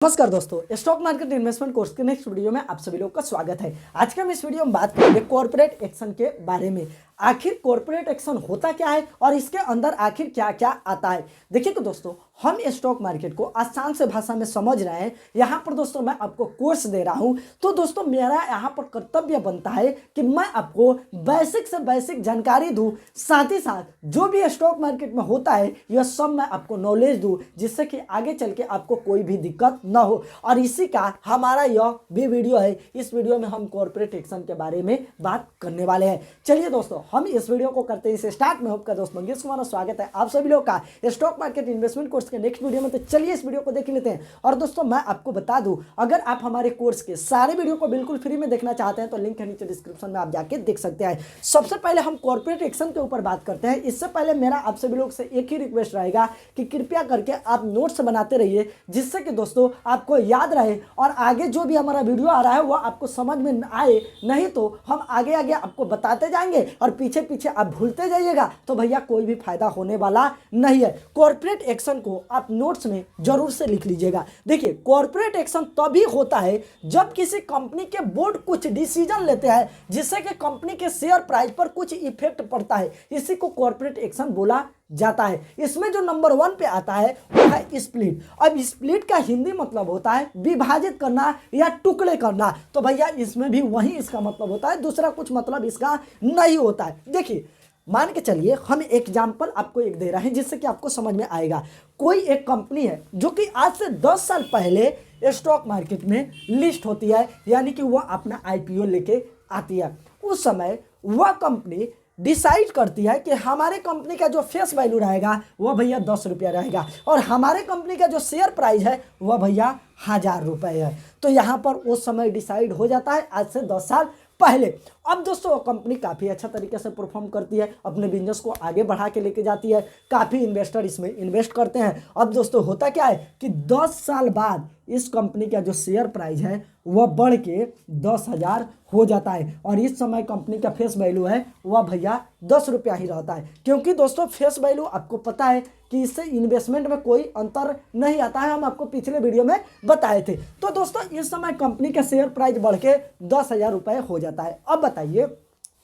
नमस्कार दोस्तों, stock market investment course के नेक्स्ट वीडियो में आप सभी लोग का स्वागत है। आज के हम इस वीडियो में बात करेंगे कॉर्पोरेट एक्शन के बारे में। आखिर कॉर्पोरेट एक्शन होता क्या है और इसके अंदर आखिर क्या क्या आता है। देखिए कि दोस्तों, हम स्टॉक मार्केट को आसान से भाषा में समझ रहे हैं। यहाँ पर दोस्तों मैं आपको कोर्स दे रहा हूँ, तो दोस्तों मेरा यहाँ पर कर्तव्य बनता है कि मैं आपको बेसिक से बेसिक जानकारी दूँ, साथ ही साथ जो भी स्टॉक मार्केट में होता है यह सब मैं आपको नॉलेज दूँ, जिससे कि आगे चल के आपको कोई भी दिक्कत ना हो। और इसी का हमारा यह भी वीडियो है। इस वीडियो में हम कॉर्पोरेट एक्शन के बारे में बात करने वाले हैं। चलिए दोस्तों, हम इस वीडियो को करते हैं इसे स्टार्ट में। आपका दोस्त मंगेश कुमार, स्वागत है आप सभी लोग का स्टॉक मार्केट इन्वेस्टमेंट कोर्स के नेक्स्ट वीडियो में। तो चलिए इस वीडियो को देख लेते हैं। और दोस्तों मैं आपको बता दूं, अगर आप हमारे कोर्स के सारे वीडियो को बिल्कुल फ्री में देखना चाहते हैं तो लिंक है नीचे डिस्क्रिप्शन में, आप जाके देख सकते हैं। सबसे पहले हम कॉर्पोरेट एक्शन के ऊपर बात करते हैं। इससे पहले मेरा आप सभी लोग से एक ही रिक्वेस्ट रहेगा कि कृपया करके आप नोट्स बनाते रहिए, जिससे कि दोस्तों आपको याद रहे और आगे जो भी हमारा वीडियो आ रहा है वो आपको समझ में आए। नहीं तो हम आगे आगे आपको बताते जाएंगे और पीछे पीछे आप भूलते जाइएगा, तो भैया कोई भी फायदा होने वाला नहीं है। कॉर्पोरेट एक्शन को आप नोट्स में जरूर से लिख लीजिएगा। देखिए, कॉर्पोरेट एक्शन तभी होता है जब किसी कंपनी के बोर्ड कुछ डिसीजन लेते हैं जिससे कि कंपनी के शेयर प्राइस पर कुछ इफेक्ट पड़ता है। इसी को कॉर्पोरेट एक्शन बोला जाता है। इसमें जो नंबर 1 पे आता है वो है स्प्लिट। अब स्प्लिट का हिंदी मतलब होता है विभाजित करना या टुकड़े करना। तो भैया इसमें भी वही इसका मतलब होता है, दूसरा कुछ मतलब इसका नहीं होता है। देखिए, मान के चलिए हम एग्जाम्पल आपको एक दे रहे हैं जिससे कि आपको समझ में आएगा। कोई एक कंपनी है जो कि आज से 10 साल पहले स्टॉक मार्केट में लिस्ट होती है, यानी कि वह अपना आईपीओ लेके आती है। उस समय वह कंपनी डिसाइड करती है कि हमारे कंपनी का जो फेस वैल्यू रहेगा वह भैया 10 रुपया रहेगा और हमारे कंपनी का जो शेयर प्राइस है वह भैया 1000 रुपये है। तो यहाँ पर उस समय डिसाइड हो जाता है आज से 10 साल पहले। अब दोस्तों कंपनी काफ़ी अच्छा तरीके से परफॉर्म करती है, अपने बिजनेस को आगे बढ़ा के लेके जाती है, काफ़ी इन्वेस्टर इसमें इन्वेस्ट करते हैं। अब दोस्तों होता क्या है कि 10 साल बाद इस कंपनी का जो शेयर प्राइस है वह बढ़ के 10,000 हो जाता है और इस समय कंपनी का फेस वैल्यू है वह भैया 10 रुपया ही रहता है। क्योंकि दोस्तों फेस वैल्यू आपको पता है कि इससे इन्वेस्टमेंट में कोई अंतर नहीं आता है, हम आपको पिछले वीडियो में बताए थे। तो दोस्तों इस समय कंपनी का शेयर प्राइस बढ़ के 10,000 रुपये हो जाता है। अब बताइए,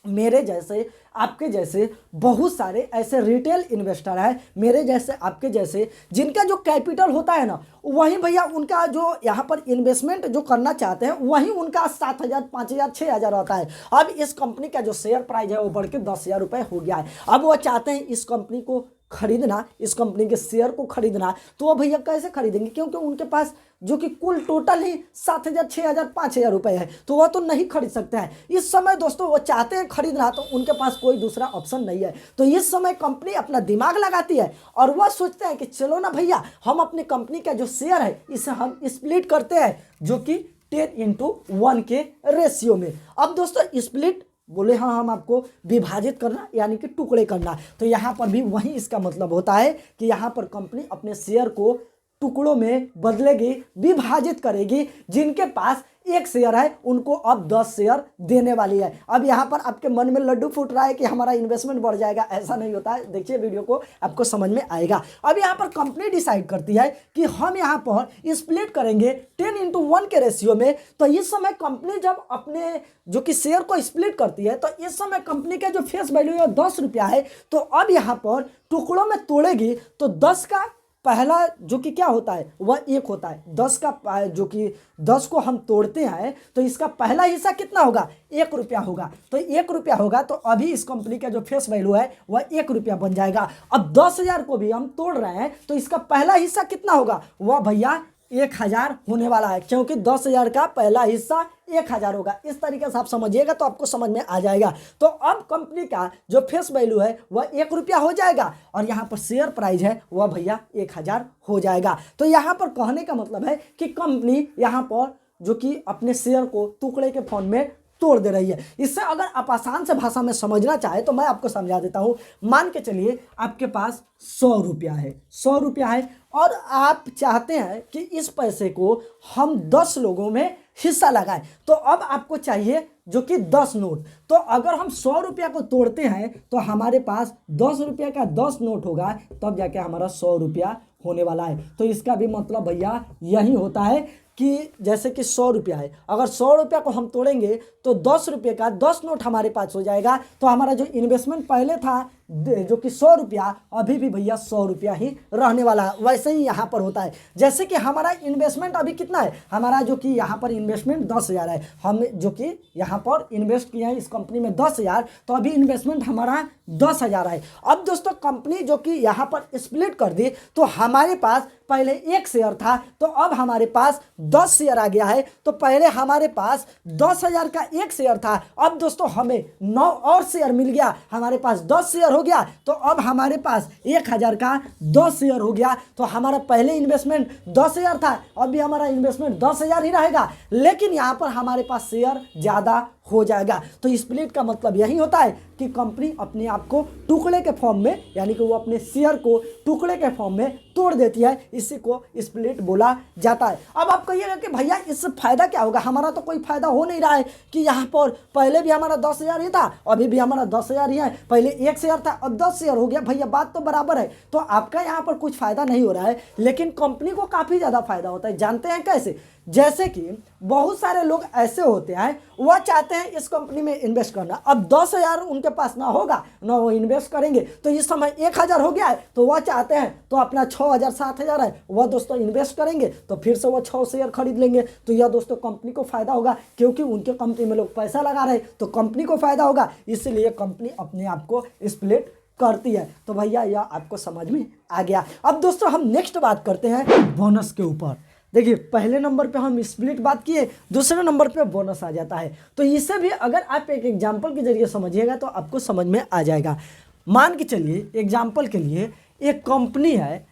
मेरे जैसे आपके जैसे बहुत सारे ऐसे रिटेल इन्वेस्टर हैं, मेरे जैसे आपके जैसे, जिनका जो कैपिटल होता है ना, वही भैया उनका जो यहाँ पर इन्वेस्टमेंट जो करना चाहते हैं वही उनका 7,000, 5,000, 6,000 होता है। अब इस कंपनी का जो शेयर प्राइस है वो बढ़ के 10,000 रुपये हो गया है। अब वो चाहते हैं इस कंपनी को खरीदना, इस कंपनी के शेयर को खरीदना, तो वो भैया कैसे खरीदेंगे? क्योंकि उनके पास जो कि कुल टोटल ही 7,000, 6,000, 5,000 रुपये है, तो वह तो नहीं खरीद सकते हैं। इस समय दोस्तों वो चाहते हैं खरीदना, तो उनके पास कोई दूसरा ऑप्शन नहीं है। तो इस समय कंपनी अपना दिमाग लगाती है और वह सोचते हैं कि चलो ना भैया, हम अपनी कंपनी का जो शेयर है इसे हम स्प्लिट करते हैं, जो कि 10:1 के रेशियो में। अब दोस्तों स्प्लिट बोले हाँ, हम आपको विभाजित करना यानी कि टुकड़े करना, तो यहाँ पर भी वही इसका मतलब होता है कि यहाँ पर कंपनी अपने शेयर को टुकड़ों में बदलेगी, विभाजित करेगी। जिनके पास एक शेयर है उनको अब 10 शेयर देने वाली है। अब यहाँ पर आपके मन में लड्डू फूट रहा है कि हमारा इन्वेस्टमेंट बढ़ जाएगा, ऐसा नहीं होता है। देखिए वीडियो को, आपको समझ में आएगा। अब यहाँ पर कंपनी डिसाइड करती है कि हम यहाँ पर स्प्लिट करेंगे 10:1 के रेशियो में। तो इस समय कंपनी जब अपने जो कि शेयर को स्प्लिट करती है, तो इस समय कंपनी का जो फेस वैल्यू 10 रुपया है, तो अब यहाँ पर टुकड़ों में तोड़ेगी तो 10 का पहला जो कि क्या होता है वह 1 होता है। 10 का जो कि 10 को हम तोड़ते हैं तो इसका पहला हिस्सा कितना होगा? 1 रुपया होगा। तो 1 रुपया होगा तो अभी इस कंपनी का जो फेस वैल्यू है वह 1 रुपया बन जाएगा। अब 10,000 को भी हम तोड़ रहे हैं तो इसका पहला हिस्सा कितना होगा? वह भैया 1,000 होने वाला है, क्योंकि 10,000 का पहला हिस्सा 1,000 होगा। इस तरीके से आप समझिएगा तो आपको समझ में आ जाएगा। तो अब कंपनी का जो फेस वैल्यू है वह 1 रुपया हो जाएगा और यहाँ पर शेयर प्राइस है वह भैया 1,000 हो जाएगा। तो यहाँ पर कहने का मतलब है कि कंपनी यहाँ पर जो कि अपने शेयर को टुकड़े के फॉर्म में तोड़ दे रही है। इससे अगर आप आसान से भाषा में समझना चाहे तो मैं आपको समझा देता हूँ। मान के चलिए आपके पास 100 रुपया है, 100 रुपया है और आप चाहते हैं कि इस पैसे को हम 10 लोगों में हिस्सा लगाएं, तो अब आपको चाहिए जो कि 10 नोट। तो अगर हम 100 रुपया को तोड़ते हैं तो हमारे पास 10 रुपया का 10 नोट होगा, तब जाके हमारा 100 रुपया होने वाला है। तो इसका भी मतलब भैया यही होता है कि जैसे कि 100 रुपया है, अगर 100 रुपया को हम तोड़ेंगे तो 10 रुपये का 10 नोट हमारे पास हो जाएगा। तो हमारा जो इन्वेस्टमेंट पहले था जो कि 100 रुपया, अभी भी भैया 100 रुपया ही रहने वाला है। वैसे ही यहाँ पर होता है, जैसे कि हमारा इन्वेस्टमेंट अभी कितना है, हमारा जो कि यहाँ पर इन्वेस्टमेंट 10,000 है, हम जो कि यहाँ पर इन्वेस्ट किया है इस कंपनी में 10,000, तो अभी इन्वेस्टमेंट हमारा 10,000 है। अब दोस्तों कंपनी जो कि यहाँ पर स्प्लिट कर दी, तो हमारे पास पहले 1 शेयर था, तो अब हमारे पास 10 शेयर आ गया है। तो पहले हमारे पास 10,000 का 1 शेयर था, अब दोस्तों हमें 9 और शेयर मिल गया, हमारे पास 10 शेयर हो गया। तो अब हमारे पास 1,000 का 10 शेयर हो गया। तो हमारा पहले इन्वेस्टमेंट 10,000 था, अब भी हमारा इन्वेस्टमेंट 10,000 ही रहेगा, लेकिन यहाँ पर हमारे पास शेयर ज़्यादा हो जाएगा। तो स्प्लिट का मतलब यही होता है कि कंपनी अपने आप को टुकड़े के फॉर्म में, यानी कि वो अपने शेयर को टुकड़े के फॉर्म में तोड़ देती है, इसी को स्प्लिट बोला जाता है। अब आप कहिएगा कि भैया इससे फायदा क्या होगा, हमारा तो कोई फायदा हो नहीं रहा है कि यहाँ पर पहले भी हमारा 10,000 ही था, अभी भी हमारा 10,000 ही है, पहले 1 शेयर था अब 10 शेयर हो गया। भैया बात तो बराबर है, तो आपका यहाँ पर कुछ फायदा नहीं हो रहा है, लेकिन कंपनी को काफ़ी ज़्यादा फायदा होता है। जानते हैं कैसे? जैसे कि बहुत सारे लोग ऐसे होते हैं, वह चाहते हैं इस कंपनी में इन्वेस्ट करना, अब 10,000 उनके पास ना होगा ना वो इन्वेस्ट करेंगे, तो इस समय 1,000 हो गया है, तो वह चाहते हैं तो अपना 6,000 7,000 है वह दोस्तों इन्वेस्ट करेंगे, तो फिर से वो 6 शेयर खरीद लेंगे। तो यह दोस्तों कंपनी को फायदा होगा, क्योंकि उनके कंपनी में लोग पैसा लगा रहे, तो कंपनी को फायदा होगा, इसलिए कंपनी अपने आप को स्प्लिट करती है। तो भैया यह आपको समझ में आ गया। अब दोस्तों हम नेक्स्ट बात करते हैं बोनस के ऊपर। देखिए पहले नंबर पे हम स्प्लिट बात किए, दूसरे नंबर पे बोनस आ जाता है। तो इसे भी अगर आप एक एग्जाम्पल के जरिए समझिएगा तो आपको समझ में आ जाएगा। मान के चलिए एग्जाम्पल के लिए एक कंपनी है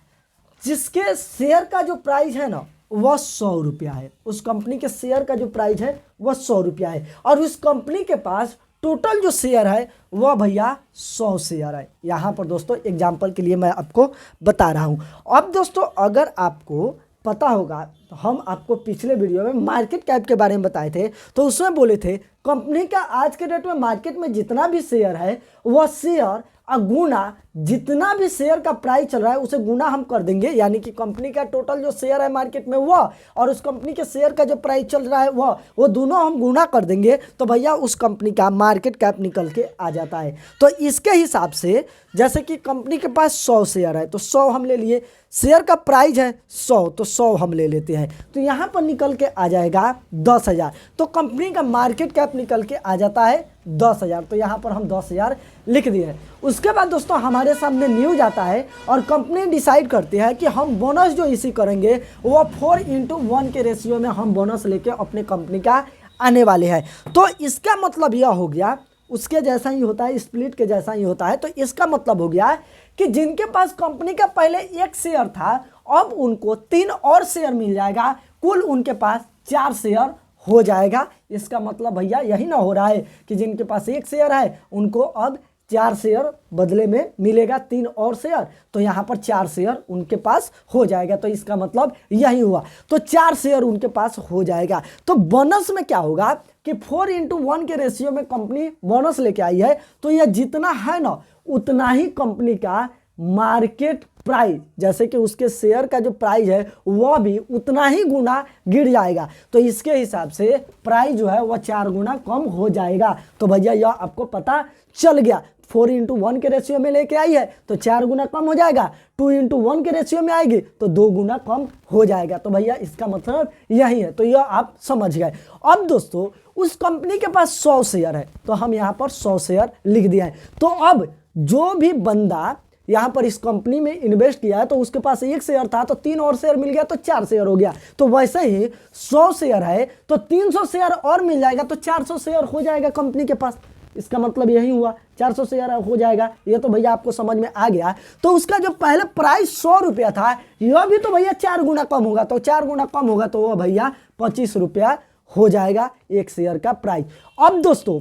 जिसके शेयर का जो प्राइस है ना वह 100 रुपया है, उस कंपनी के शेयर का जो प्राइस है वह 100 रुपया है, और उस कंपनी के पास टोटल जो शेयर है वह भैया 100 शेयर है। यहाँ पर दोस्तों एग्जाम्पल के लिए मैं आपको बता रहा हूँ। अब दोस्तों अगर आपको पता होगा तो हम आपको पिछले वीडियो में मार्केट कैप के बारे में बताए थे, तो उसमें बोले थे कंपनी का आज के डेट में मार्केट में जितना भी शेयर है वह शेयर गुना जितना भी शेयर का प्राइस चल रहा है उसे गुना हम कर देंगे, यानी कि कंपनी का टोटल जो शेयर है मार्केट में वह और उस कंपनी के शेयर का जो प्राइस चल रहा है वो दोनों हम गुना कर देंगे, तो भैया उस कंपनी का मार्केट कैप निकल के आ जाता है। तो इसके हिसाब से जैसे कि कंपनी के पास 100 शेयर है तो 100 हम ले लिए, शेयर का प्राइस है 100 तो 100 हम ले लेते हैं, तो यहाँ पर निकल के आ जाएगा 10,000। तो कंपनी का मार्केट कैप निकल के आ जाता है 10,000, तो यहाँ पर हम 10,000 लिख दिए। उसके बाद दोस्तों हमारे सामने न्यूज आता है और कंपनी डिसाइड करती है कि हम बोनस जो इसी करेंगे वो 4:1 के रेशियो में हम बोनस लेके अपने कंपनी का आने वाले हैं। तो इसका मतलब यह हो गया, उसके जैसा ही होता है, स्प्लिट के जैसा ही होता है। तो इसका मतलब हो गया कि जिनके पास कंपनी का पहले 1 शेयर था अब उनको 3 और शेयर मिल जाएगा, कुल उनके पास 4 शेयर हो जाएगा। इसका मतलब भैया यही ना हो रहा है कि जिनके पास 1 शेयर है उनको अब 4 शेयर बदले में मिलेगा, 3 और शेयर, तो यहाँ पर 4 शेयर उनके पास हो जाएगा। तो इसका मतलब यही हुआ, तो 4 शेयर उनके पास हो जाएगा। तो बोनस में क्या होगा कि 4:1 के रेशियो में कंपनी बोनस लेके आई है, तो यह जितना है ना उतना ही कंपनी का मार्केट प्राइस, जैसे कि उसके शेयर का जो प्राइस है वह भी उतना ही गुना गिर जाएगा। तो इसके हिसाब से प्राइस जो है वह 4 गुना कम हो जाएगा। तो भैया यह आपको पता चल गया, 4:1 के रेशियो में लेके आई है तो 4 गुना कम हो जाएगा, 2:1 के रेशियो में आएगी तो 2 गुना कम हो जाएगा। तो भैया इसका मतलब यही है, तो यह आप समझ गए। अब दोस्तों उस कंपनी के पास 100 शेयर है तो हम यहाँ पर 100 शेयर लिख दिया है। तो अब जो भी बंदा यहाँ पर इस कंपनी में इन्वेस्ट किया है तो उसके पास 1 शेयर था तो 3 और शेयर मिल गया तो 4 शेयर हो गया। तो वैसे ही 100 शेयर है तो 300 शेयर और मिल जाएगा तो 400 शेयर हो जाएगा कंपनी के पास। इसका मतलब यही हुआ, 400 शेयर हो जाएगा। ये तो भैया आपको समझ में आ गया। तो उसका जो पहले प्राइस 100 रुपया था यह भी तो भैया 4 गुना कम होगा, तो 4 गुना कम होगा तो वह भैया 25 रुपया हो जाएगा एक शेयर का प्राइस। अब दोस्तों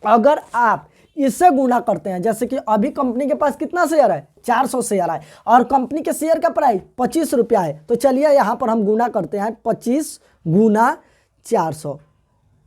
अगर आप इससे गुणा करते हैं, जैसे कि अभी कंपनी के पास कितना शेयर है, 400 शेयर है और कंपनी के शेयर का प्राइस 25 रुपया है, तो चलिए यहाँ पर हम गुणा करते हैं 25 गुना 400,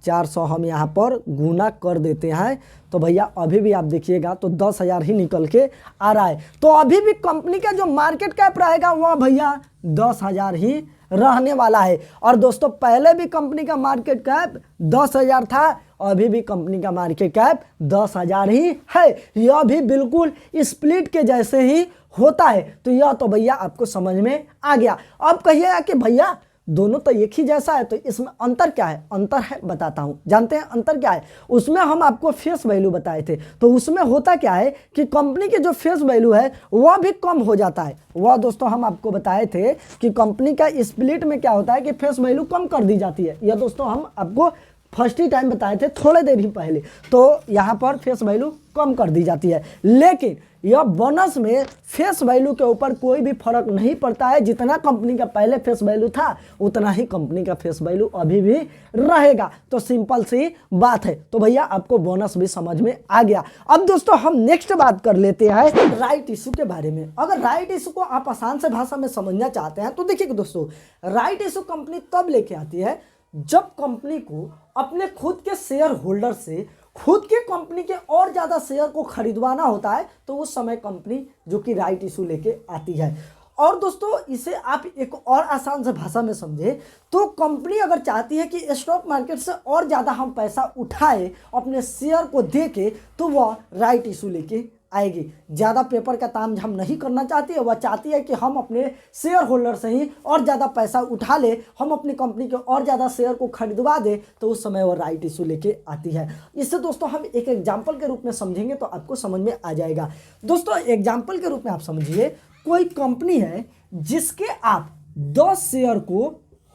400 हम यहाँ पर गुना कर देते हैं। तो भैया अभी भी आप देखिएगा तो 10,000 ही निकल के आ रहा है। तो अभी भी कंपनी का जो मार्केट कैप रहेगा वह भैया 10,000 ही रहने वाला है। और दोस्तों पहले भी कंपनी का मार्केट कैप 10,000 था, अभी भी कंपनी का मार्केट कैप 10,000 ही है। यह भी बिल्कुल स्प्लिट के जैसे ही होता है। तो यह तो भैया आपको समझ में आ गया। अब कहिएगा कि भैया दोनों तो एक ही जैसा है, तो इसमें अंतर क्या है? अंतर है, बताता हूं। जानते हैं अंतर क्या है? उसमें हम आपको फेस वैल्यू बताए थे, तो उसमें होता क्या है कि कंपनी के जो फेस वैल्यू है वह भी कम हो जाता है। वह दोस्तों हम आपको बताए थे कि कंपनी का स्प्लिट में क्या होता है कि फेस वैल्यू कम कर दी जाती है। यह दोस्तों हम आपको फर्स्ट ही टाइम बताए थे थोड़े देर ही पहले। तो यहाँ पर फेस वैल्यू कम कर दी जाती है, लेकिन यह बोनस में फेस वैल्यू के ऊपर कोई भी फर्क नहीं पड़ता है। जितना कंपनी का पहले फेस वैल्यू था उतना ही कंपनी का फेस वैल्यू अभी भी रहेगा। तो सिंपल सी बात है। तो भैया आपको बोनस भी समझ में आ गया। अब दोस्तों हम नेक्स्ट बात कर लेते हैं राइट इशू के बारे में। अगर राइट इशू को आप आसान से भाषा में समझना चाहते हैं तो देखिए दोस्तों, राइट इशू कंपनी तब लेके आती है जब कंपनी को अपने खुद के शेयर होल्डर से खुद के कंपनी के और ज्यादा शेयर को खरीदवाना होता है, तो उस समय कंपनी जो कि राइट इशू लेके आती है। और दोस्तों इसे आप एक और आसान से भाषा में समझे तो कंपनी अगर चाहती है कि स्टॉक मार्केट से और ज्यादा हम पैसा उठाए अपने शेयर को देके, तो वह राइट इशू लेके आएगी। ज़्यादा पेपर का ताम झाम नहीं करना चाहती है, वह चाहती है कि हम अपने शेयर होल्डर से ही और ज़्यादा पैसा उठा ले, हम अपनी कंपनी के और ज़्यादा शेयर को खरीदवा दे, तो उस समय वह राइट इशू लेके आती है। इससे दोस्तों हम एक एग्जाम्पल के रूप में समझेंगे तो आपको समझ में आ जाएगा। दोस्तों एग्जाम्पल के रूप में आप समझिए, कोई कंपनी है जिसके आप 10 शेयर को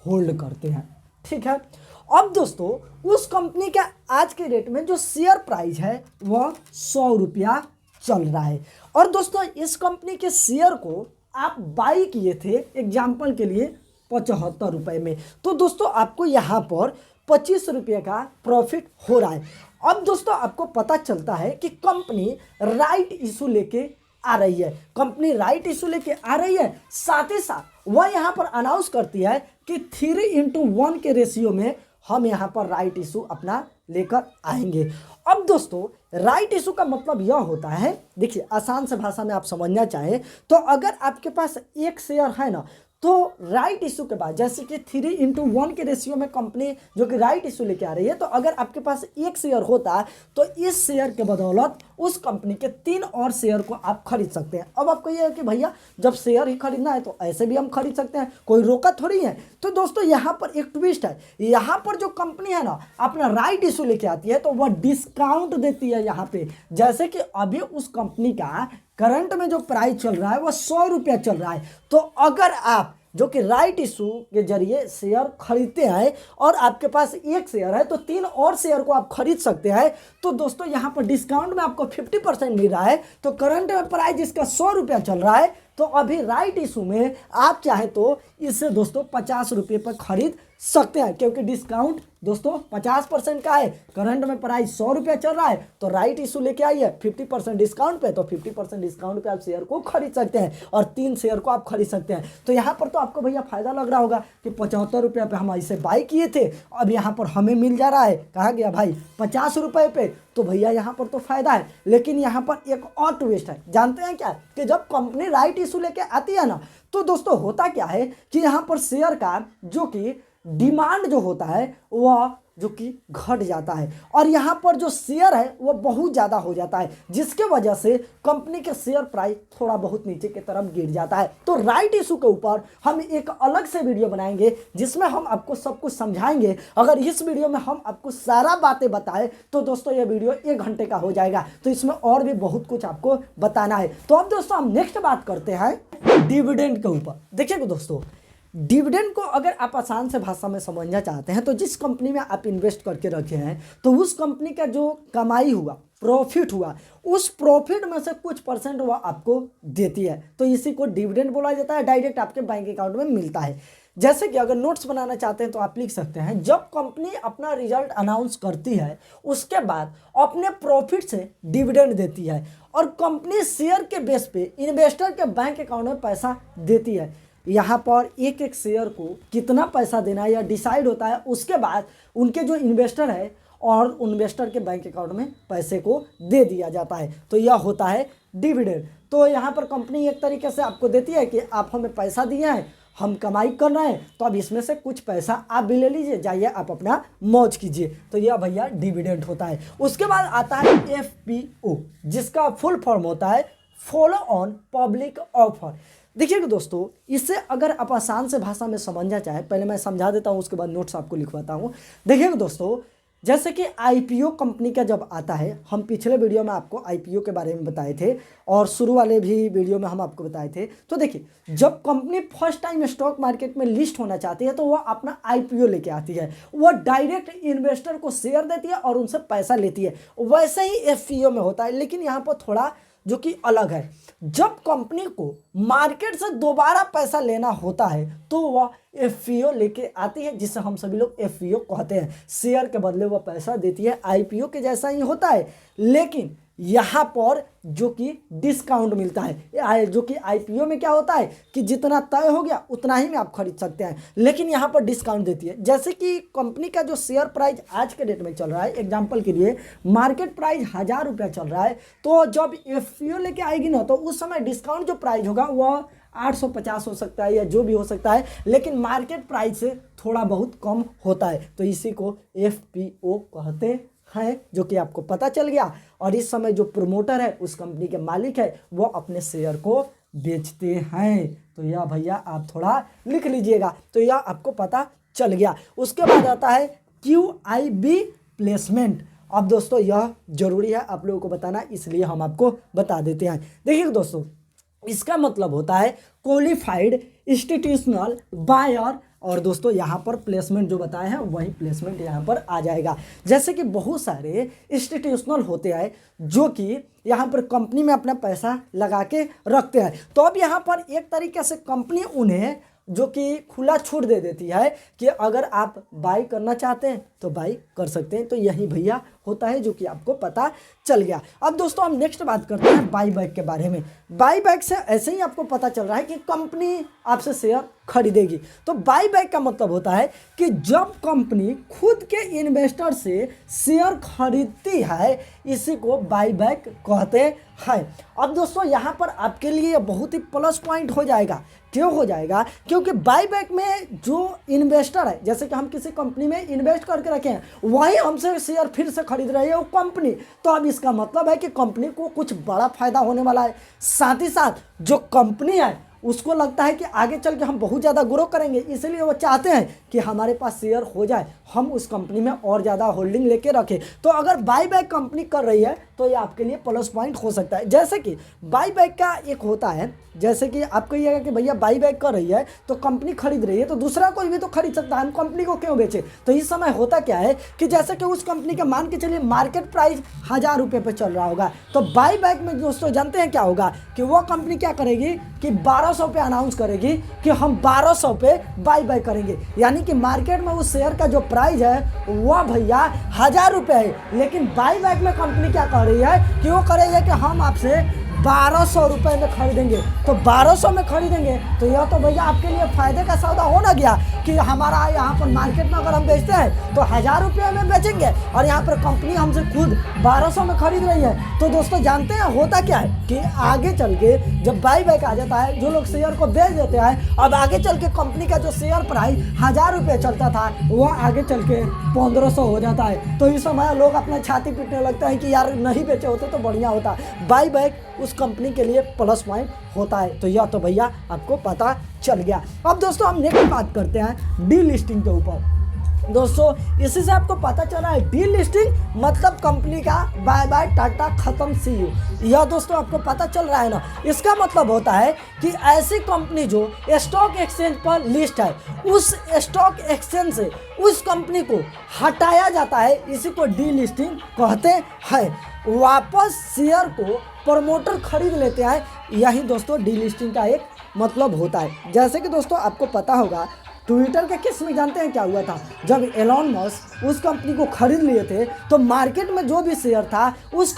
होल्ड करते हैं, ठीक है। अब दोस्तों उस कंपनी का आज के डेट में जो शेयर प्राइस है वह 100 रुपया चल रहा है। और दोस्तों इस कंपनी के शेयर को आप बाई किए थे एग्जाम्पल के लिए 75 रुपए में, तो दोस्तों आपको यहाँ पर 25 रुपये का प्रॉफिट हो रहा है। अब दोस्तों आपको पता चलता है कि कंपनी राइट इशू लेके आ रही है। कंपनी राइट इशू लेके आ रही है, साथ ही साथ वह यहाँ पर अनाउंस करती है कि 3:1 के रेशियो में हम यहाँ पर राइट इशू अपना लेकर आएंगे। अब दोस्तों राइट इशू का मतलब यह होता है, देखिए आसान से भाषा में आप समझना चाहें तो अगर आपके पास एक शेयर है ना, तो राइट इशू के बाद जैसे कि 3:1 के रेशियो में कंपनी जो कि राइट इशू लेके आ रही है, तो अगर आपके पास एक शेयर होता तो इस शेयर के बदौलत उस कंपनी के 3 और शेयर को आप खरीद सकते हैं। अब आपको ये है कि भैया जब शेयर ही खरीदना है तो ऐसे भी हम खरीद सकते हैं, कोई रोका थोड़ी है। तो दोस्तों यहाँ पर एक ट्विस्ट है, यहाँ पर जो कंपनी है ना अपना राइट इशू लेके आती है तो वह डिस्काउंट देती है यहाँ पे। जैसे कि अभी उस कंपनी का करंट में जो प्राइस चल रहा है वह 100 रुपया चल रहा है, तो अगर आप जो कि राइट इशू के जरिए शेयर खरीदते हैं और आपके पास एक शेयर है तो 3 और शेयर को आप खरीद सकते हैं। तो दोस्तों यहाँ पर डिस्काउंट में आपको 50% मिल रहा है। तो करंट में प्राइस जिसका 100 रुपया चल रहा है, तो अभी राइट इशू में आप चाहे तो इसे दोस्तों 50 रुपये पर खरीद सकते हैं, क्योंकि डिस्काउंट दोस्तों 50% का है। करंट में प्राइस 100 रुपया चल रहा है, तो राइट इशू लेके आई है 50% डिस्काउंट पे, तो 50% डिस्काउंट पे आप शेयर को खरीद सकते हैं और 3 शेयर को आप खरीद सकते हैं। तो यहाँ पर तो आपको भैया फायदा लग रहा होगा कि 75 रुपये पे हम इसे बाई किए थे, अब यहाँ पर हमें मिल जा रहा है, कहा गया भाई 50 रुपये पे, तो भैया यहाँ पर तो फायदा है। लेकिन यहाँ पर एक और ट्विस्ट है, जानते हैं क्या, कि जब कंपनी राइट इशू लेके आती है ना, तो दोस्तों होता क्या है कि यहाँ पर शेयर का जो कि डिमांड जो होता है वह जो कि घट जाता है और यहाँ पर जो शेयर है वह बहुत ज़्यादा हो जाता है, जिसके वजह से कंपनी के शेयर प्राइस थोड़ा बहुत नीचे की तरफ गिर जाता है। तो राइट इशू के ऊपर हम एक अलग से वीडियो बनाएंगे जिसमें हम आपको सब कुछ समझाएंगे। अगर इस वीडियो में हम आपको सारा बातें बताएं तो दोस्तों ये वीडियो 1 घंटे का हो जाएगा, तो इसमें और भी बहुत कुछ आपको बताना है। तो अब दोस्तों हम नेक्स्ट बात करते हैं डिविडेंड के ऊपर। देखिए दोस्तों, डिविडेंड को अगर आप आसान से भाषा में समझना चाहते हैं तो जिस कंपनी में आप इन्वेस्ट करके रखे हैं तो उस कंपनी का जो कमाई हुआ, प्रॉफिट हुआ, उस प्रॉफिट में से कुछ परसेंट वह आपको देती है, तो इसी को डिविडेंड बोला जाता है। डायरेक्ट आपके बैंक अकाउंट में मिलता है। जैसे कि अगर नोट्स बनाना चाहते हैं तो आप लिख सकते हैं, जब कंपनी अपना रिजल्ट अनाउंस करती है उसके बाद अपने प्रॉफिट से डिविडेंड देती है और कंपनी शेयर के बेस पे इन्वेस्टर के बैंक अकाउंट में पैसा देती है। यहाँ पर एक एक शेयर को कितना पैसा देना है यह डिसाइड होता है, उसके बाद उनके जो इन्वेस्टर है और इन्वेस्टर के बैंक अकाउंट में पैसे को दे दिया जाता है। तो यह होता है डिविडेंड। तो यहाँ पर कंपनी एक तरीके से आपको देती है कि आप हमें पैसा दिए हैं, हम कमाई कर रहे हैं, तो अब इसमें से कुछ पैसा आप भी ले लीजिए, जाइए आप अपना मौज कीजिए। तो यह भैया डिविडेंड होता है। उसके बाद आता है FPO, जिसका फुल फॉर्म होता है फॉलो ऑन पब्लिक ऑफर। देखिएगा दोस्तों, इसे अगर आप आसान से भाषा में समझना चाहें, पहले मैं समझा देता हूँ, उसके बाद नोट्स आपको लिखवाता हूँ। देखिएगा दोस्तों, जैसे कि IPO कंपनी का जब आता है, हम पिछले वीडियो में आपको IPO के बारे में बताए थे और शुरू वाले भी वीडियो में हम आपको बताए थे। तो देखिए, जब company first time stock market में लिस्ट होना चाहती है तो वह अपना IPO लेके आती है, वह डायरेक्ट इन्वेस्टर को शेयर देती है और उनसे पैसा लेती है। वैसे ही FPO में होता है, लेकिन यहाँ पर थोड़ा जो कि अलग है। जब कंपनी को मार्केट से दोबारा पैसा लेना होता है तो वह FPO लेके आती है, जिसे हम सभी लोग FPO कहते हैं। शेयर के बदले वह पैसा देती है, IPO के जैसा ही होता है, लेकिन यहाँ पर जो कि डिस्काउंट मिलता है। जो कि IPO में क्या होता है कि जितना तय हो गया उतना ही में आप खरीद सकते हैं, लेकिन यहाँ पर डिस्काउंट देती है। जैसे कि कंपनी का जो शेयर प्राइस आज के डेट में चल रहा है, एग्जांपल के लिए मार्केट प्राइस 1000 रुपया चल रहा है, तो जब FPO लेके आएगी ना तो उस समय डिस्काउंट जो प्राइस होगा वह 850 हो सकता है या जो भी हो सकता है, लेकिन मार्केट प्राइस से थोड़ा बहुत कम होता है। तो इसी को FPO कहते हैं, जो कि आपको पता चल गया। और इस समय जो प्रमोटर है, उस कंपनी के मालिक है, वो अपने शेयर को बेचते हैं। तो यह भैया आप थोड़ा लिख लीजिएगा, तो यह आपको पता चल गया। उसके बाद आता है QIB प्लेसमेंट। अब दोस्तों यह जरूरी है आप लोगों को बताना, इसलिए हम आपको बता देते हैं। देखिए दोस्तों, इसका मतलब होता है क्वालिफाइड इंस्टीट्यूशनल बायर। और दोस्तों यहाँ पर प्लेसमेंट जो बताए हैं वही प्लेसमेंट यहाँ पर आ जाएगा। जैसे कि बहुत सारे इंस्टीट्यूशनल होते हैं जो कि यहाँ पर कंपनी में अपना पैसा लगा के रखते हैं, तो अब यहाँ पर एक तरीके से कंपनी उन्हें जो कि खुला छूट दे देती है कि अगर आप बाई करना चाहते हैं तो बाई कर सकते हैं। तो यही भैया होता है, जो कि आपको पता चल गया। अब दोस्तों हम नेक्स्ट बात करते हैं बाई बैक के बारे में। बाई बैक से ऐसे ही आपको पता चल रहा है कि कंपनी आपसे शेयर खरीदेगी। तो बाई बैक का मतलब होता है कि जब कंपनी खुद के इन्वेस्टर से शेयर खरीदती है, इसी को बाई बैक कहते हैं। अब दोस्तों यहाँ पर आपके लिए बहुत ही प्लस पॉइंट हो जाएगा। क्यों हो जाएगा? क्योंकि बाई बैक में जो इन्वेस्टर है, जैसे कि हम किसी कंपनी में इन्वेस्ट करके रखे हैं, वही हमसे शेयर फिर से खरीद रही है वो कंपनी। तो अब इसका मतलब है कि कंपनी को कुछ बड़ा फायदा होने वाला है। साथ ही साथ जो कंपनी है उसको लगता है कि आगे चल के हम बहुत ज़्यादा ग्रो करेंगे, इसलिए वो चाहते हैं कि हमारे पास शेयर हो जाए, हम उस कंपनी में और ज़्यादा होल्डिंग लेके रखें। तो अगर बाई बैक कंपनी कर रही है तो ये आपके लिए प्लस पॉइंट हो सकता है। जैसे कि बाई बैक का एक होता है, जैसे कि आप कहिएगा कि भैया बाई बैक कर रही है तो कंपनी खरीद रही है, तो दूसरा कोई भी तो खरीद सकता है, हम कंपनी को क्यों बेचे। तो इस समय होता क्या है कि जैसे कि उस कंपनी का मान के चलिए मार्केट प्राइस 1000 रुपये पर चल रहा होगा, तो बाई बैक में दोस्तों जानते हैं क्या होगा कि वो कंपनी क्या करेगी कि 1200 पे अनाउंस करेगी कि हम 1200 पे बाई बैक करेंगे। यानी कि मार्केट में उस शेयर का जो प्राइस है वह भैया 1000 रुपये है, लेकिन बाई बैक में कंपनी क्या कर रही है कि वो कर रही है कि हम आपसे 1200 रुपये में खरीदेंगे। तो 1200 में खरीदेंगे तो यह तो भैया आपके लिए फ़ायदे का सौदा हो ना गया कि हमारा यहाँ पर मार्केट में अगर हम बेचते हैं तो 1000 रुपये में बेचेंगे और यहाँ पर कंपनी हमसे खुद 1200 में खरीद रही है। तो दोस्तों जानते हैं होता क्या है कि आगे चल के जब बाई बैक आ जाता है, जो लोग शेयर को बेच देते हैं, अब आगे चल के कंपनी का जो शेयर प्राइस 1000 रुपये चलता था वह आगे चल के 1500 हो जाता है। तो इस समय लोग अपना छाती पीटने लगता है कि यार नहीं बेचे होते तो बढ़िया होता। बाई बैक उस कंपनी के लिए प्लस पॉइंट होता है। तो यह तो भैया आपको पता चल गया। अब दोस्तों हम नेक्स्ट बात करते हैं डी लिस्टिंग के ऊपर। दोस्तों इसी से आपको पता चला है डी लिस्टिंग मतलब कंपनी का बाय बाय टाटा खत्म सी यू। यह दोस्तों आपको पता चल रहा है ना। इसका मतलब होता है कि ऐसी कंपनी जो स्टॉक एक्सचेंज पर लिस्ट है, उस स्टॉक एक्सचेंज से उस कंपनी को हटाया जाता है, इसी को डी लिस्टिंग कहते हैं। वापस शेयर को प्रमोटर खरीद लेते हैं, यही दोस्तों डी लिस्टिंग का एक मतलब होता है। जैसे कि दोस्तों आपको पता होगा ट्विटर के केस में जानते हैं क्या हुआ था? जब एलॉन मस्क उस कंपनी को खरीद लिए थे तो मार्केट में जो भी शेयर था उस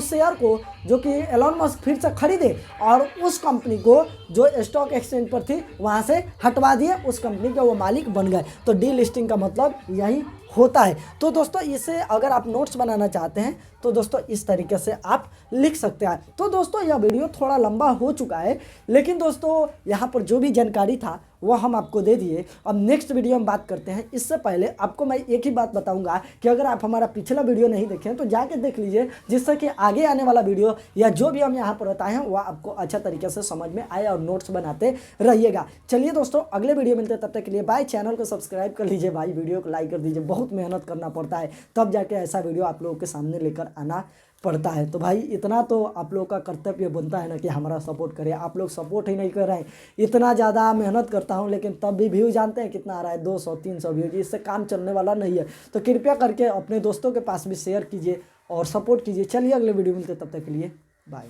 शेयर को जो कि एलॉन मस्क फिर से खरीदे और उस कंपनी को जो स्टॉक एक्सचेंज पर थी वहाँ से हटवा दिए, उस कंपनी के वो मालिक बन गए। तो डी लिस्टिंग का मतलब यही होता है। तो दोस्तों इसे अगर आप नोट्स बनाना चाहते हैं तो दोस्तों इस तरीके से आप लिख सकते हैं। तो दोस्तों यह वीडियो थोड़ा लंबा हो चुका है, लेकिन दोस्तों यहाँ पर जो भी जानकारी था वो हम आपको दे दिए। अब नेक्स्ट वीडियो में बात करते हैं। इससे पहले आपको मैं एक ही बात बताऊंगा कि अगर आप हमारा पिछला वीडियो नहीं देखें तो जाके देख लीजिए, जिससे कि आगे आने वाला वीडियो या जो भी हम यहाँ पर बताए हैं वह आपको अच्छा तरीके से समझ में आए और नोट्स बनाते रहिएगा। चलिए दोस्तों अगले वीडियो मिलते हैं, तब तक के लिए बाय। चैनल को सब्सक्राइब कर लीजिए भाई, वीडियो को लाइक कर दीजिए, बहुत मेहनत करना पड़ता है तब जाके ऐसा वीडियो आप लोगों के सामने लेकर आना पड़ता है। तो भाई इतना तो आप लोगों का कर्तव्य बनता है ना कि हमारा सपोर्ट करें। आप लोग सपोर्ट ही नहीं कर रहे हैं। इतना ज़्यादा मेहनत करता हूं लेकिन तब भी व्यू जानते हैं कितना आ रहा है? 200-300 व्यू। इससे काम चलने वाला नहीं है। तो कृपया करके अपने दोस्तों के पास भी शेयर कीजिए और सपोर्ट कीजिए। चलिए अगले वीडियो मिलते, तब तक के लिए बाय।